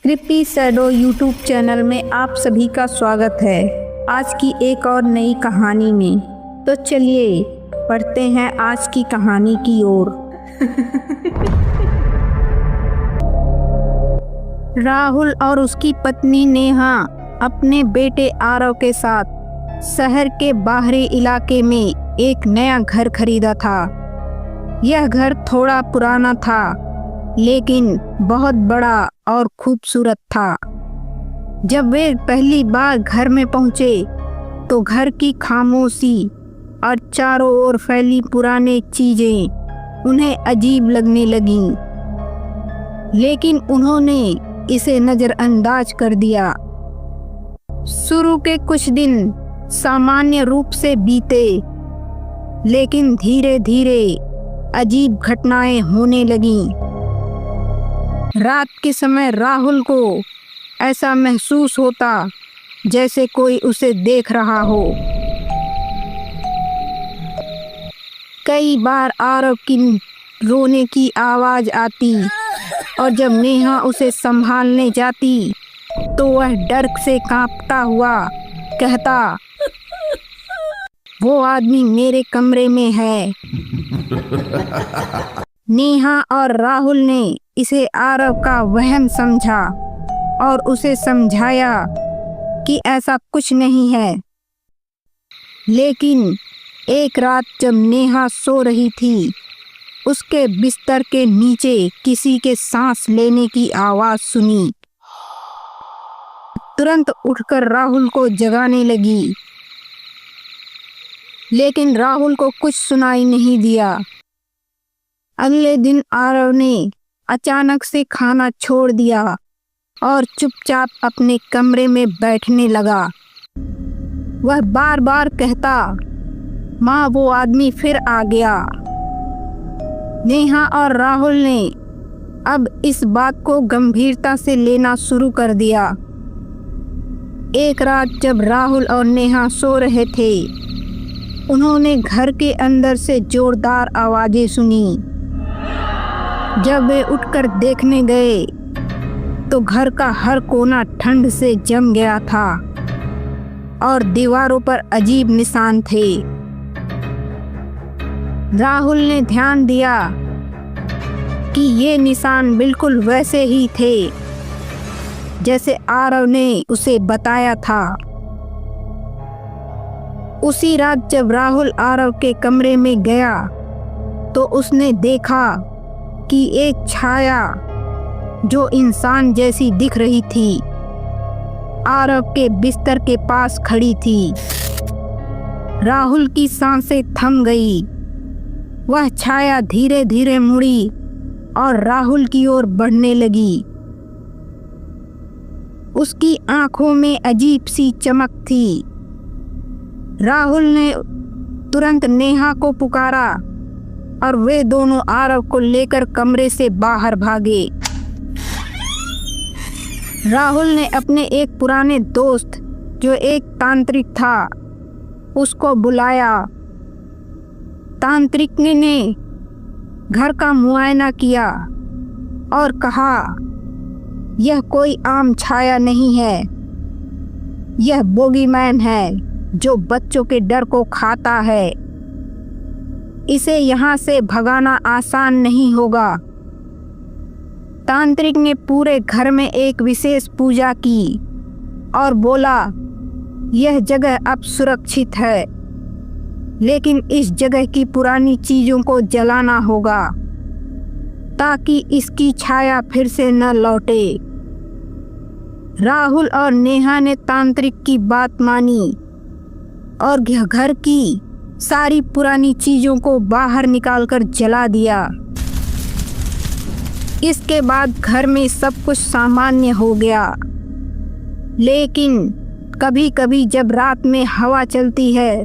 क्रिप्टी shadow YouTube channel में आप सभी का स्वागत है आज की एक और नई कहानी में। तो चलिए पढ़ते हैं आज की कहानी की ओर। राहुल और उसकी पत्नी नेहा अपने बेटे आरव के साथ शहर के बाहरी इलाके में एक नया घर खरीदा था। यह घर थोड़ा पुराना था लेकिन बहुत बड़ा और खूबसूरत था। जब वे पहली बार घर में पहुंचे तो घर की खामोशी और चारों ओर फैली पुरानी चीजें उन्हें अजीब लगने लगीं, लेकिन उन्होंने इसे नज़रअंदाज कर दिया। शुरू के कुछ दिन सामान्य रूप से बीते, लेकिन धीरे धीरे अजीब घटनाएं होने लगीं। रात के समय राहुल को ऐसा महसूस होता जैसे कोई उसे देख रहा हो। कई बार आरव की रोने की आवाज आती और जब नेहा उसे संभालने जाती तो वह डर से कांपता हुआ कहता, वो आदमी मेरे कमरे में है। नेहा और राहुल ने इसे आरव का वहम समझा और उसे समझाया कि ऐसा कुछ नहीं है। लेकिन एक रात जब नेहा सो रही थी, उसके बिस्तर के नीचे किसी के सांस लेने की आवाज सुनी। तुरंत उठकर राहुल को जगाने लगी, लेकिन राहुल को कुछ सुनाई नहीं दिया। अगले दिन आरव ने अचानक से खाना छोड़ दिया और चुपचाप अपने कमरे में बैठने लगा। वह बार बार कहता, माँ वो आदमी फिर आ गया। नेहा और राहुल ने अब इस बात को गंभीरता से लेना शुरू कर दिया। एक रात जब राहुल और नेहा सो रहे थे, उन्होंने घर के अंदर से जोरदार आवाजें सुनी। जब वे उठकर देखने गए तो घर का हर कोना ठंड से जम गया था और दीवारों पर अजीब निशान थे। राहुल ने ध्यान दिया कि ये निशान बिल्कुल वैसे ही थे जैसे आरव ने उसे बताया था। उसी रात जब राहुल आरव के कमरे में गया तो उसने देखा कि एक छाया जो इंसान जैसी दिख रही थी आरव के बिस्तर के पास खड़ी थी। राहुल की सांसें थम गई। वह छाया धीरे धीरे मुड़ी और राहुल की ओर बढ़ने लगी। उसकी आंखों में अजीब सी चमक थी। राहुल ने तुरंत नेहा को पुकारा और वे दोनों आरव को लेकर कमरे से बाहर भागे। राहुल ने अपने एक पुराने दोस्त जो एक तांत्रिक था उसको बुलाया। तांत्रिक ने घर का मुआयना किया और कहा, यह कोई आम छाया नहीं है, यह बोगीमैन है जो बच्चों के डर को खाता है। इसे यहाँ से भगाना आसान नहीं होगा। तांत्रिक ने पूरे घर में एक विशेष पूजा की और बोला, यह जगह अब सुरक्षित है, लेकिन इस जगह की पुरानी चीजों को जलाना होगा ताकि इसकी छाया फिर से न लौटे। राहुल और नेहा ने तांत्रिक की बात मानी और घर की सारी पुरानी चीजों को बाहर निकालकर जला दिया। इसके बाद घर में सब कुछ सामान्य हो गया। लेकिन कभी कभी जब रात में हवा चलती है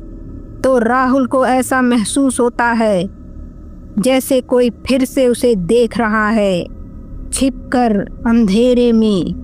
तो राहुल को ऐसा महसूस होता है जैसे कोई फिर से उसे देख रहा है, छिपकर अंधेरे में।